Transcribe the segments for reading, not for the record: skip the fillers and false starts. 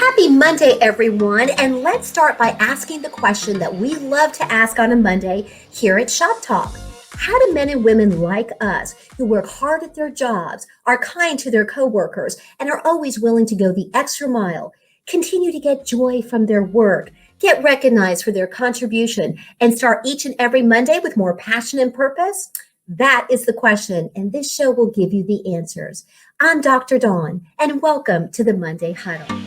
Happy Monday, everyone. And let's start by asking the question that we love to ask on a Monday here at Shop Talk. How do men and women like us, who work hard at their jobs, are kind to their coworkers, and are always willing to go the extra mile, continue to get joy from their work, get recognized for their contribution, and start each and every Monday with more passion and purpose? That is the question, and this show will give you the answers. I'm Dr. Dawn, and welcome to the Monday Huddle.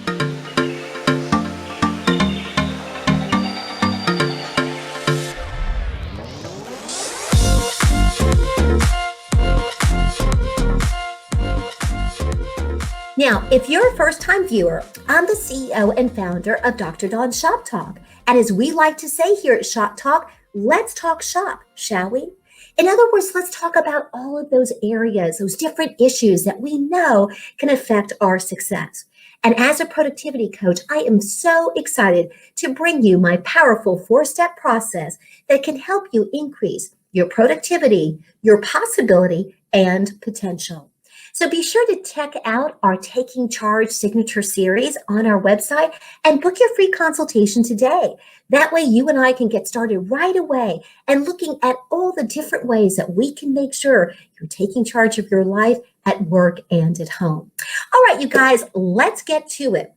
Now, if you're a first-time viewer, I'm the CEO and founder of Dr. Dawn Shop Talk. And as we like to say here at Shop Talk, let's talk shop, shall we? In other words, let's talk about all of those areas, those different issues that we know can affect our success. And as a productivity coach, I am so excited to bring you my powerful 4-step process that can help you increase your productivity, your possibility, and potential. So be sure to check out our Taking Charge signature series on our website and book your free consultation today. That way you and I can get started right away and looking at all the different ways that we can make sure you're taking charge of your life at work and at home. All right, you guys, let's get to it.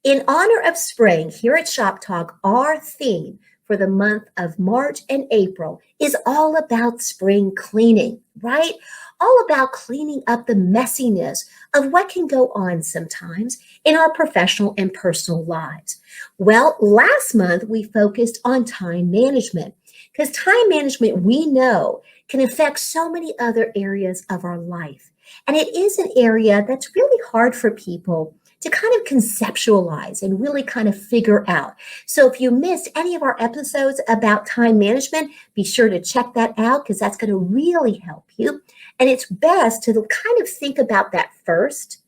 In honor of spring, here at Shop Talk, our theme for the month of March and April is all about spring cleaning, right? All about cleaning up the messiness of what can go on sometimes in our professional and personal lives. Well, last month we focused on time management because time management, we know, can affect so many other areas of our life. And it is an area that's really hard for people to kind of conceptualize and really kind of figure out. So if you missed any of our episodes about time management, be sure to check that out because that's going to really help you. And it's best to kind of think about that first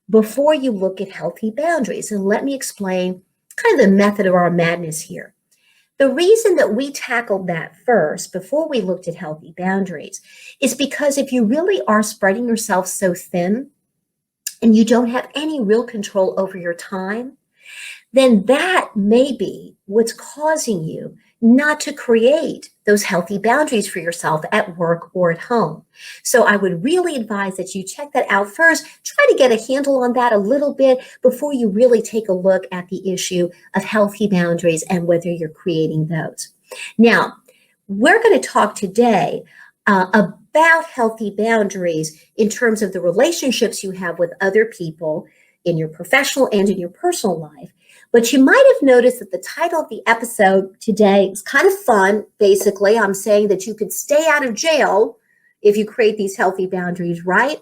before you look at healthy boundaries. And let me explain kind of the method of our madness here. The reason that we tackled that first before we looked at healthy boundaries is because if you really are spreading yourself so thin, and you don't have any real control over your time, then that may be what's causing you not to create those healthy boundaries for yourself at work or at home. So I would really advise that you check that out first. Try to get a handle on that a little bit before you really take a look at the issue of healthy boundaries and whether you're creating those. Now, we're going to talk today about healthy boundaries in terms of the relationships you have with other people in your professional and in your personal life. But you might have noticed that the title of the episode today is kind of fun. Basically, I'm saying that you could stay out of jail if you create these healthy boundaries, right?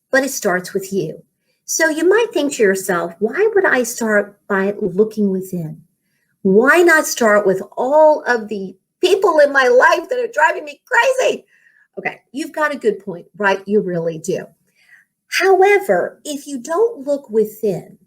But it starts with you. So you might think to yourself, why would I start by looking within? Why not start with all of the people in my life that are driving me crazy? Okay, you've got a good point, right? You really do. However, if you don't look within,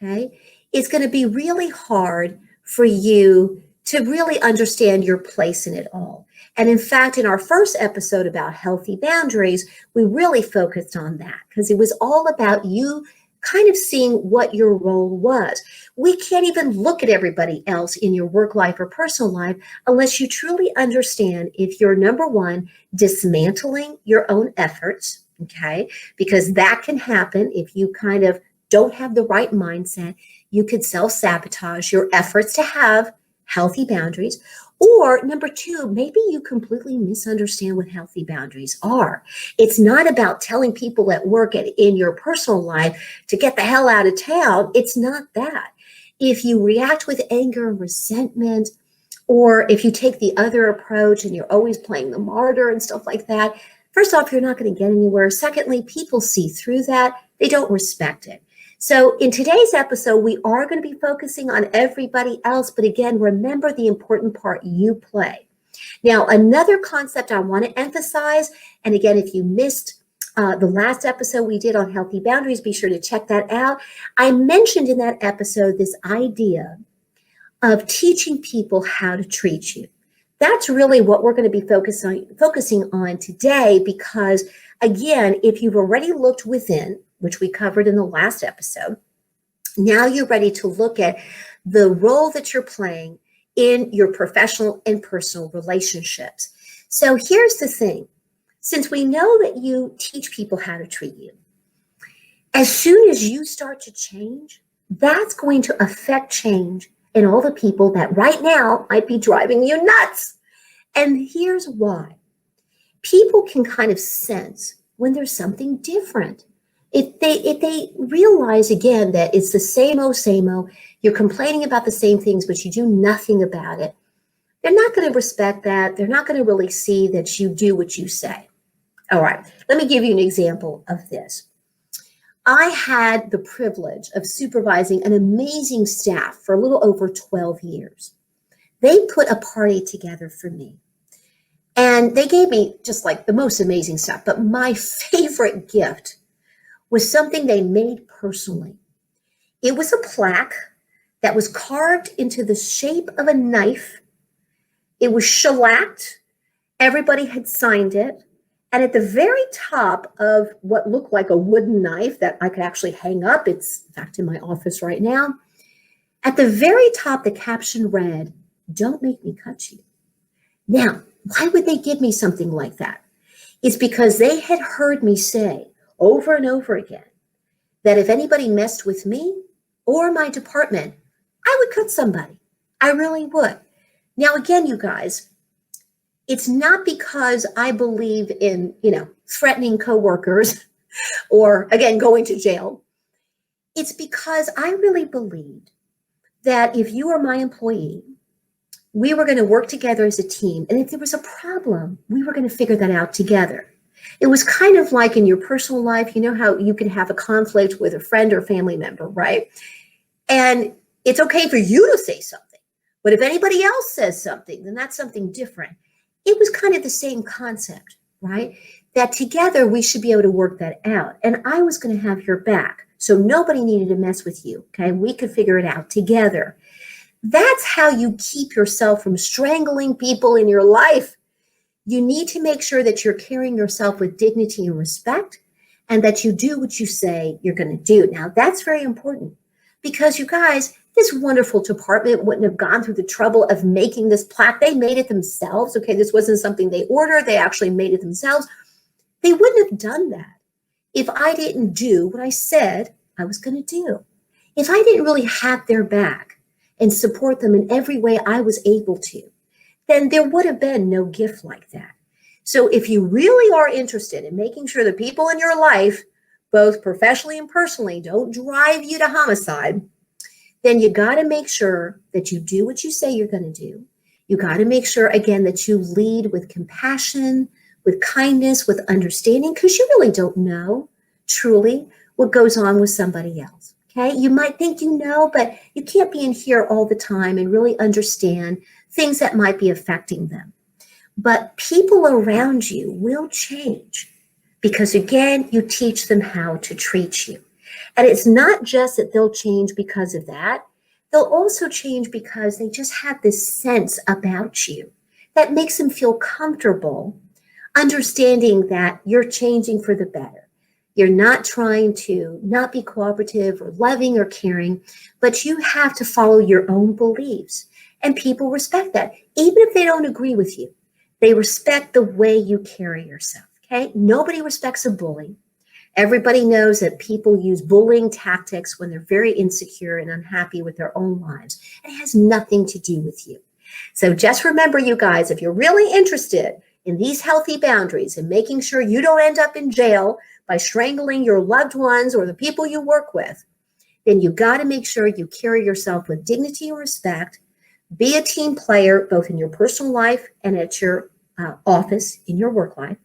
okay, it's going to be really hard for you to really understand your place in it all. And in fact, in our first episode about healthy boundaries, we really focused on that because it was all about you kind of seeing what your role was. We can't even look at everybody else in your work life or personal life unless you truly understand if you're, number one, dismantling your own efforts, okay? Because that can happen if you kind of don't have the right mindset. You could self-sabotage your efforts to have healthy boundaries. Or number two, maybe you completely misunderstand what healthy boundaries are. It's not about telling people at work and in your personal life to get the hell out of town. It's not that. If you react with anger and resentment, or if you take the other approach and you're always playing the martyr and stuff like that, first off, you're not going to get anywhere. Secondly, people see through that. They don't respect it. So in today's episode, we are going to be focusing on everybody else. But again, remember the important part you play. Now, another concept I want to emphasize, and again, if you missed the last episode we did on healthy boundaries, be sure to check that out. I mentioned in that episode this idea of teaching people how to treat you. That's really what we're going to be focusing on today because, again, if you've already looked within, which we covered in the last episode, Now you're ready to look at the role that you're playing in your professional and personal relationships. So here's the thing. Since we know that you teach people how to treat you, as soon as you start to change, that's going to affect change in all the people that right now might be driving you nuts. And here's why. People can kind of sense when there's something different. If they realize again that it's the same old, you're complaining about the same things, but you do nothing about it, they're not going to respect that. They're not going to really see that you do what you say. All right, let me give you an example of this. I had the privilege of supervising an amazing staff for a little over 12 years. They put a party together for me. And they gave me just like the most amazing stuff. But my favorite gift was something they made personally. It was a plaque that was carved into the shape of a knife. It was shellacked. Everybody had signed it. And at the very top of what looked like a wooden knife that I could actually hang up, it's in fact in my office right now. At the very top, the caption read, "Don't make me cut you." Now, why would they give me something like that? It's because they had heard me say over and over again that if anybody messed with me or my department, I would cut somebody. I really would. Now, again, you guys, it's not because I believe in, threatening coworkers or, again, going to jail. It's because I really believed that if you were my employee, we were going to work together as a team. And if there was a problem, we were going to figure that out together. It was kind of like in your personal life, you know how you can have a conflict with a friend or family member, right? And it's okay for you to say something. But if anybody else says something, then that's something different. It was kind of the same concept, right? That together we should be able to work that out. And I was going to have your back. So nobody needed to mess with you, okay? We could figure it out together. That's how you keep yourself from strangling people in your life. You need to make sure that you're carrying yourself with dignity and respect and that you do what you say you're going to do. Now, that's very important because you guys, this wonderful department wouldn't have gone through the trouble of making this plaque. They made it themselves. Okay, this wasn't something they ordered. They actually made it themselves. They wouldn't have done that if I didn't do what I said I was going to do. If I didn't really have their back and support them in every way I was able to, then there would have been no gift like that. So if you really are interested in making sure the people in your life, both professionally and personally, don't drive you to homicide, then you got to make sure that you do what you say you're going to do. You got to make sure, again, that you lead with compassion, with kindness, with understanding, because you really don't know truly what goes on with somebody else. Okay, you might think you know, but you can't be in here all the time and really understand things that might be affecting them. But people around you will change because, again, you teach them how to treat you. And it's not just that they'll change because of that. They'll also change because they just have this sense about you that makes them feel comfortable understanding that you're changing for the better. You're not trying to not be cooperative or loving or caring, but you have to follow your own beliefs. And people respect that. Even if they don't agree with you, they respect the way you carry yourself, okay? Nobody respects a bully. Everybody knows that people use bullying tactics when they're very insecure and unhappy with their own lives. It has nothing to do with you. So just remember, you guys, if you're really interested in these healthy boundaries and making sure you don't end up in jail by strangling your loved ones or the people you work with, then you got to make sure you carry yourself with dignity and respect. Be a team player, both in your personal life and at your office, in your work life.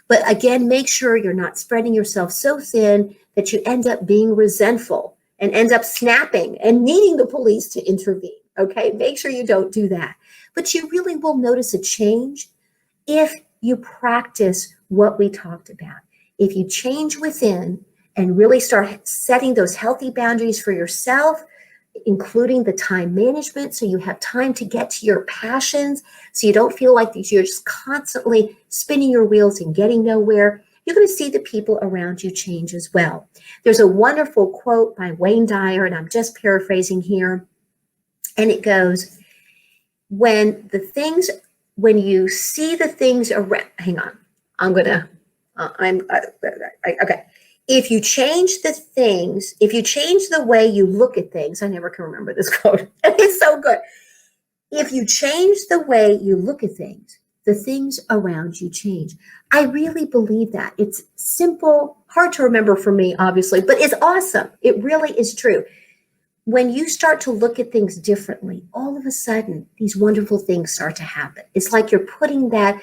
But again, make sure you're not spreading yourself so thin that you end up being resentful and end up snapping and needing the police to intervene. Okay, make sure you don't do that. But you really will notice a change if you practice what we talked about. If you change within and really start setting those healthy boundaries for yourself, including the time management, so you have time to get to your passions, so you don't feel like you're just constantly spinning your wheels and getting nowhere. you're going to see the people around you change as well. There's a wonderful quote by Wayne Dyer, and I'm just paraphrasing here. And it goes, when you see the things around, hang on, okay. If you change the way you look at things, I never can remember this quote. It's so good. If you change the way you look at things, the things around you change. I really believe that. It's simple, hard to remember for me, obviously, but it's awesome. It really is true. When you start to look at things differently, all of a sudden, these wonderful things start to happen. It's like you're putting that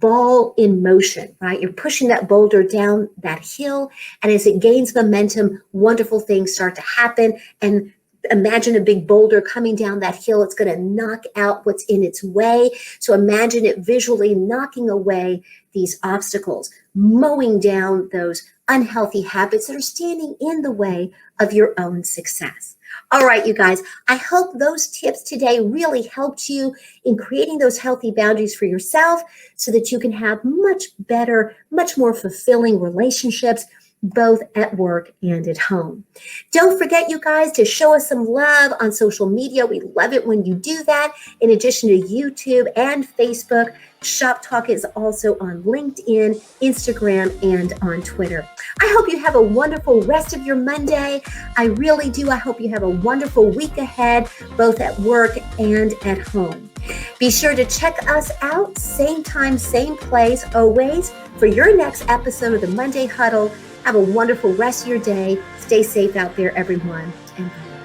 ball in motion, right? You're pushing that boulder down that hill, and as it gains momentum, wonderful things start to happen. And imagine a big boulder coming down that hill. It's going to knock out what's in its way. So imagine it visually knocking away these obstacles, mowing down those unhealthy habits that are standing in the way of your own success. All right, you guys, I hope those tips today really helped you in creating those healthy boundaries for yourself so that you can have much better, much more fulfilling relationships, both at work and at home. Don't forget, you guys, to show us some love on social media. We love it when you do that. In addition to YouTube and Facebook, Shop Talk is also on LinkedIn, Instagram, and on Twitter. I hope you have a wonderful rest of your Monday. I really do. I hope you have a wonderful week ahead, both at work and at home. Be sure to check us out, same time, same place, always, for your next episode of the Monday Huddle. Have a wonderful rest of your day. Stay safe out there, everyone. And bye.